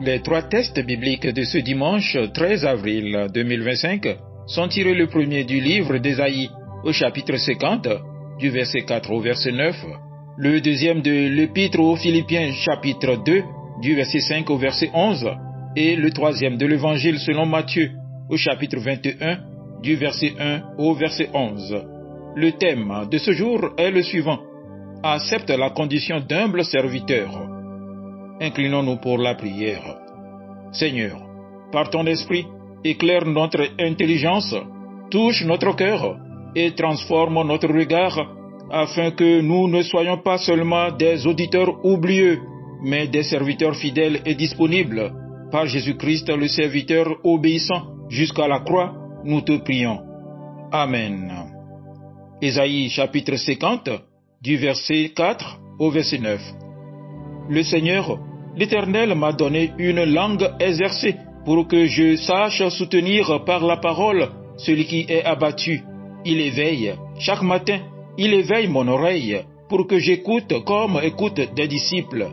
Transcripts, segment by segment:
Les trois textes bibliques de ce dimanche 13 avril 2025 sont tirés le premier du livre d'Ésaïe au chapitre 50, du verset 4 au verset 9, le deuxième de l'épître aux Philippiens chapitre 2, du verset 5 au verset 11, et le troisième de l'évangile selon Matthieu au chapitre 21, du verset 1 au verset 11. Le thème de ce jour est le suivant: accepte la condition d'humble serviteur. Inclinons-nous pour la prière. Seigneur, par ton esprit, éclaire notre intelligence, touche notre cœur et transforme notre regard, afin que nous ne soyons pas seulement des auditeurs oublieux, mais des serviteurs fidèles et disponibles. Par Jésus-Christ, le serviteur obéissant jusqu'à la croix, nous te prions. Amen. Ésaïe chapitre 50, du verset 4 au verset 9. Le Seigneur, l'Éternel, m'a donné une langue exercée pour que je sache soutenir par la parole celui qui est abattu. Il éveille, chaque matin, il éveille mon oreille pour que j'écoute comme écoutent des disciples.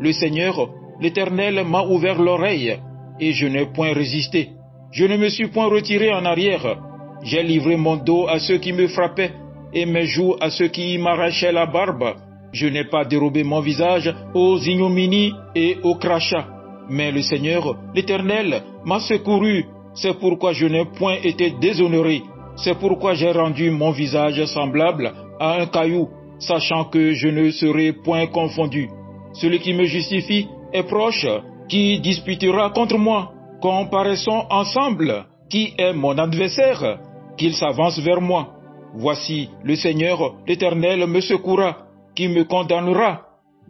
Le Seigneur, l'Éternel, m'a ouvert l'oreille et je n'ai point résisté. Je ne me suis point retiré en arrière. J'ai livré mon dos à ceux qui me frappaient et mes joues à ceux qui m'arrachaient la barbe. Je n'ai pas dérobé mon visage aux ignominies et aux crachats. Mais le Seigneur, l'Éternel, m'a secouru. C'est pourquoi je n'ai point été déshonoré. C'est pourquoi j'ai rendu mon visage semblable à un caillou, sachant que je ne serai point confondu. Celui qui me justifie est proche, qui disputera contre moi. Comparaissons ensemble. Qui est mon adversaire? Qu'il s'avance vers moi. Voici, le Seigneur, l'Éternel, me secourra. Qui me condamnera?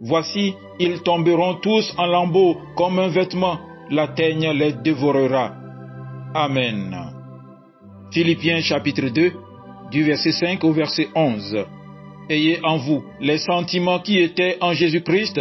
Voici, ils tomberont tous en lambeaux comme un vêtement, la teigne les dévorera. Amen. Philippiens chapitre 2, du verset 5 au verset 11. Ayez en vous les sentiments qui étaient en Jésus-Christ,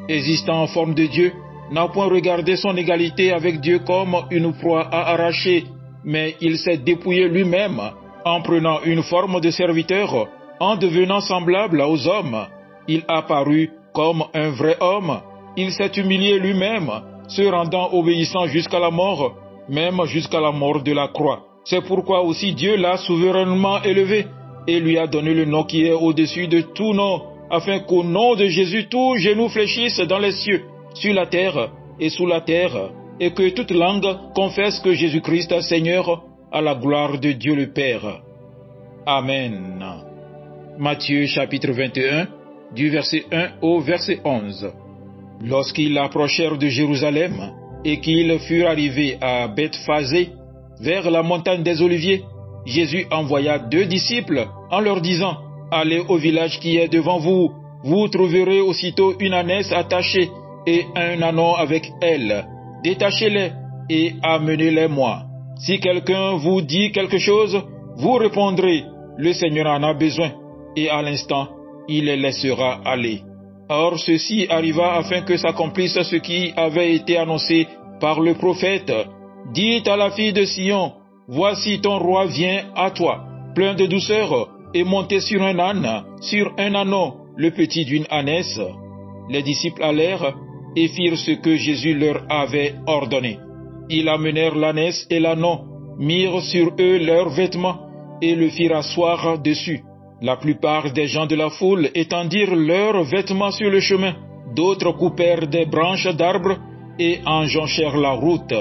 existant en forme de Dieu, n'a point regardé son égalité avec Dieu comme une proie à arracher, mais il s'est dépouillé lui-même en prenant une forme de serviteur. En devenant semblable aux hommes, il apparut comme un vrai homme. Il s'est humilié lui-même, se rendant obéissant jusqu'à la mort, même jusqu'à la mort de la croix. C'est pourquoi aussi Dieu l'a souverainement élevé et lui a donné le nom qui est au-dessus de tout nom, afin qu'au nom de Jésus tout genou fléchisse dans les cieux, sur la terre et sous la terre, et que toute langue confesse que Jésus-Christ est Seigneur, à la gloire de Dieu le Père. Amen. Matthieu chapitre 21, du verset 1 au verset 11. Lorsqu'ils approchèrent de Jérusalem et qu'ils furent arrivés à Bethphagée, vers la montagne des Oliviers, Jésus envoya 2 disciples en leur disant: allez au village qui est devant vous, vous trouverez aussitôt une ânesse attachée et un ânon avec elle. Détachez-les et amenez-les-moi. Si quelqu'un vous dit quelque chose, vous répondrez: le Seigneur en a besoin. Et à l'instant, il les laissera aller. Or, ceci arriva afin que s'accomplisse ce qui avait été annoncé par le prophète. Dites à la fille de Sion: voici ton roi vient à toi, plein de douceur, et monté sur un âne, sur un ânon, le petit d'une ânesse. Les disciples allèrent et firent ce que Jésus leur avait ordonné. Ils amenèrent l'ânesse et l'ânon, mirent sur eux leurs vêtements, et le firent asseoir dessus. La plupart des gens de la foule étendirent leurs vêtements sur le chemin. D'autres coupèrent des branches d'arbres et enjonchèrent la route.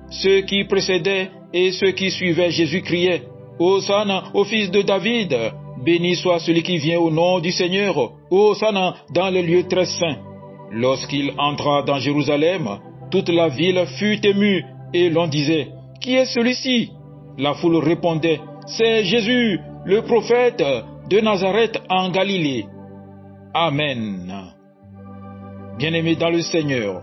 Ceux qui précédaient et ceux qui suivaient Jésus criaient: Hosanna au fils de David! Béni soit celui qui vient au nom du Seigneur! Hosanna dans les lieux très saints! Lorsqu'il entra dans Jérusalem, toute la ville fut émue et l'on disait: qui est celui-ci? La foule répondait: c'est Jésus, le prophète de Nazareth en Galilée. Amen. Bien-aimés dans le Seigneur,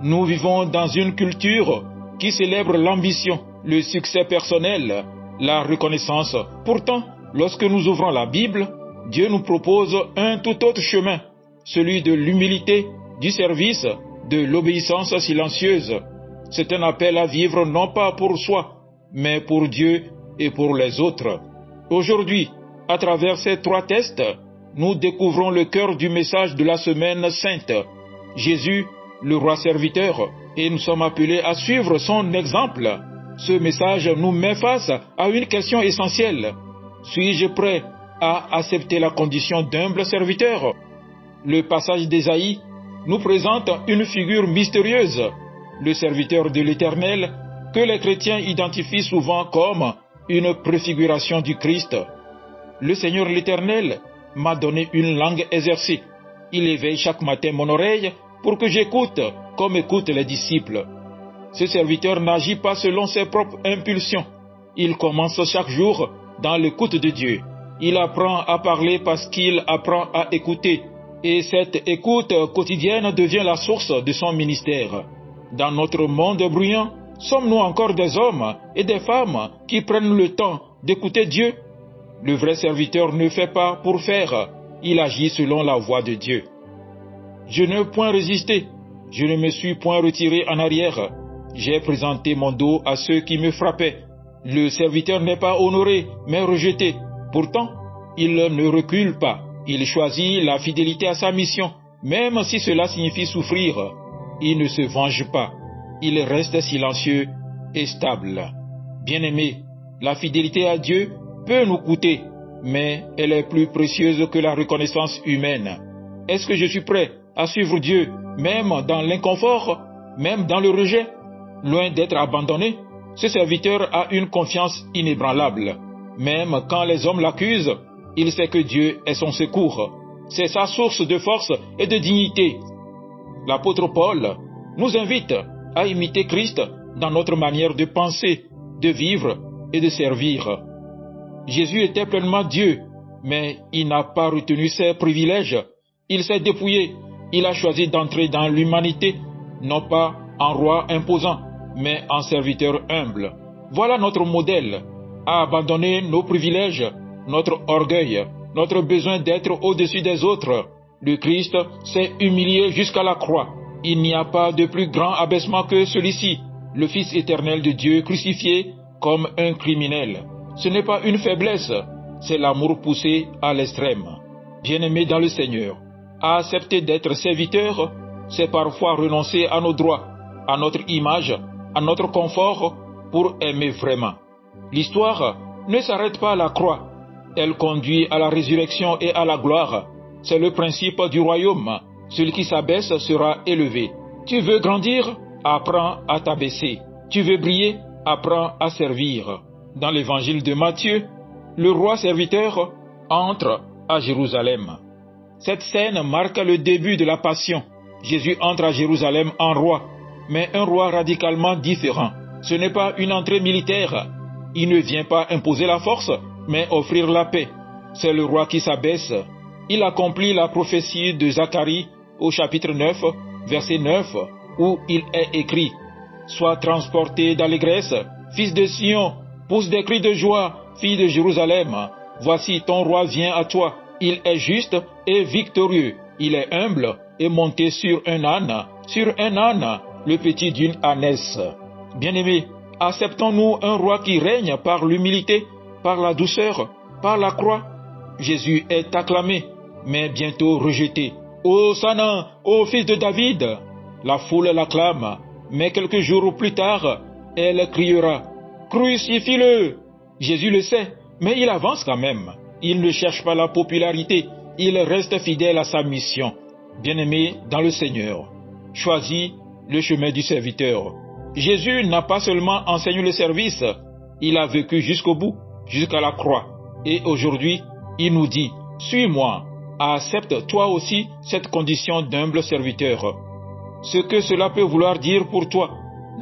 nous vivons dans une culture qui célèbre l'ambition, le succès personnel, la reconnaissance. Pourtant, lorsque nous ouvrons la Bible, Dieu nous propose un tout autre chemin, celui de l'humilité, du service, de l'obéissance silencieuse. C'est un appel à vivre non pas pour soi, mais pour Dieu et pour les autres. Aujourd'hui, à travers ces 3 textes, nous découvrons le cœur du message de la semaine sainte. Jésus, le roi serviteur, et nous sommes appelés à suivre son exemple. Ce message nous met face à une question essentielle. Suis-je prêt à accepter la condition d'humble serviteur? Le passage d'Ésaïe nous présente une figure mystérieuse, le serviteur de l'Éternel, que les chrétiens identifient souvent comme une préfiguration du Christ. Le Seigneur l'Éternel m'a donné une langue exercée. Il éveille chaque matin mon oreille pour que j'écoute comme écoutent les disciples. Ce serviteur n'agit pas selon ses propres impulsions. Il commence chaque jour dans l'écoute de Dieu. Il apprend à parler parce qu'il apprend à écouter. Et cette écoute quotidienne devient la source de son ministère. Dans notre monde bruyant, sommes-nous encore des hommes et des femmes qui prennent le temps d'écouter Dieu? Le vrai serviteur ne fait pas pour faire, il agit selon la voix de Dieu. Je n'ai point résisté, je ne me suis point retiré en arrière. J'ai présenté mon dos à ceux qui me frappaient. Le serviteur n'est pas honoré, mais rejeté. Pourtant, il ne recule pas. Il choisit la fidélité à sa mission, même si cela signifie souffrir. Il ne se venge pas. Il reste silencieux et stable. Bien-aimés, la fidélité à Dieu peut nous coûter, mais elle est plus précieuse que la reconnaissance humaine. Est-ce que je suis prêt à suivre Dieu, même dans l'inconfort, même dans le rejet? Loin d'être abandonné, ce serviteur a une confiance inébranlable. Même quand les hommes l'accusent, il sait que Dieu est son secours. C'est sa source de force et de dignité. L'apôtre Paul nous invite à imiter Christ dans notre manière de penser, de vivre et de servir. Jésus était pleinement Dieu, mais il n'a pas retenu ses privilèges. Il s'est dépouillé. Il a choisi d'entrer dans l'humanité, non pas en roi imposant, mais en serviteur humble. Voilà notre modèle, à abandonner nos privilèges, notre orgueil, notre besoin d'être au-dessus des autres. Le Christ s'est humilié jusqu'à la croix. Il n'y a pas de plus grand abaissement que celui-ci, le Fils éternel de Dieu crucifié comme un criminel. Ce n'est pas une faiblesse, c'est l'amour poussé à l'extrême. Bien-aimés dans le Seigneur, accepter d'être serviteur, c'est parfois renoncer à nos droits, à notre image, à notre confort pour aimer vraiment. L'histoire ne s'arrête pas à la croix. Elle conduit à la résurrection et à la gloire. C'est le principe du royaume. Celui qui s'abaisse sera élevé. Tu veux grandir? Apprends à t'abaisser. Tu veux briller? Apprends à servir. Dans l'évangile de Matthieu, le roi serviteur entre à Jérusalem. Cette scène marque le début de la passion. Jésus entre à Jérusalem en roi, mais un roi radicalement différent. Ce n'est pas une entrée militaire. Il ne vient pas imposer la force, mais offrir la paix. C'est le roi qui s'abaisse. Il accomplit la prophétie de Zacharie au chapitre 9, verset 9, où il est écrit « Sois transporté d'allégresse, fils de Sion, pousse des cris de joie, fille de Jérusalem. Voici ton roi vient à toi. Il est juste et victorieux. Il est humble et monté sur un âne, le petit d'une ânesse. » Bien-aimés, acceptons-nous un roi qui règne par l'humilité, par la douceur, par la croix? Jésus est acclamé, mais bientôt rejeté. « Hosanna, ô fils de David !» La foule l'acclame, mais quelques jours plus tard, elle criera « Crucifie-le !» Jésus le sait, mais il avance quand même. Il ne cherche pas la popularité, il reste fidèle à sa mission. Bien-aimé dans le Seigneur, choisis le chemin du serviteur. Jésus n'a pas seulement enseigné le service, il a vécu jusqu'au bout, jusqu'à la croix. Et aujourd'hui, il nous dit, suis-moi, accepte toi aussi cette condition d'humble serviteur. Ce que cela peut vouloir dire pour toi,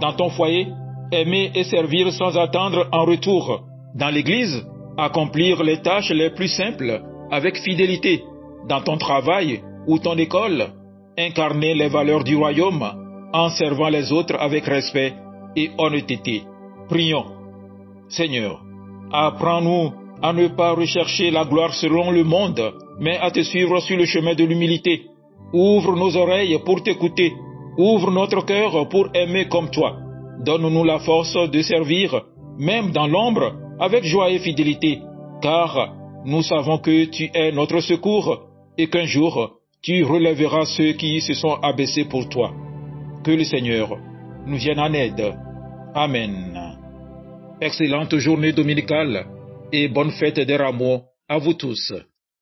dans ton foyer, aimer et servir sans attendre en retour. Dans l'église, accomplir les tâches les plus simples avec fidélité. Dans ton travail ou ton école, incarner les valeurs du royaume en servant les autres avec respect et honnêteté. Prions. Seigneur, apprends-nous à ne pas rechercher la gloire selon le monde, mais à te suivre sur le chemin de l'humilité. Ouvre nos oreilles pour t'écouter. Ouvre notre cœur pour aimer comme toi. Donne-nous la force de servir, même dans l'ombre, avec joie et fidélité, car nous savons que tu es notre secours et qu'un jour, tu relèveras ceux qui se sont abaissés pour toi. Que le Seigneur nous vienne en aide. Amen. Excellente journée dominicale et bonne fête des Rameaux à vous tous.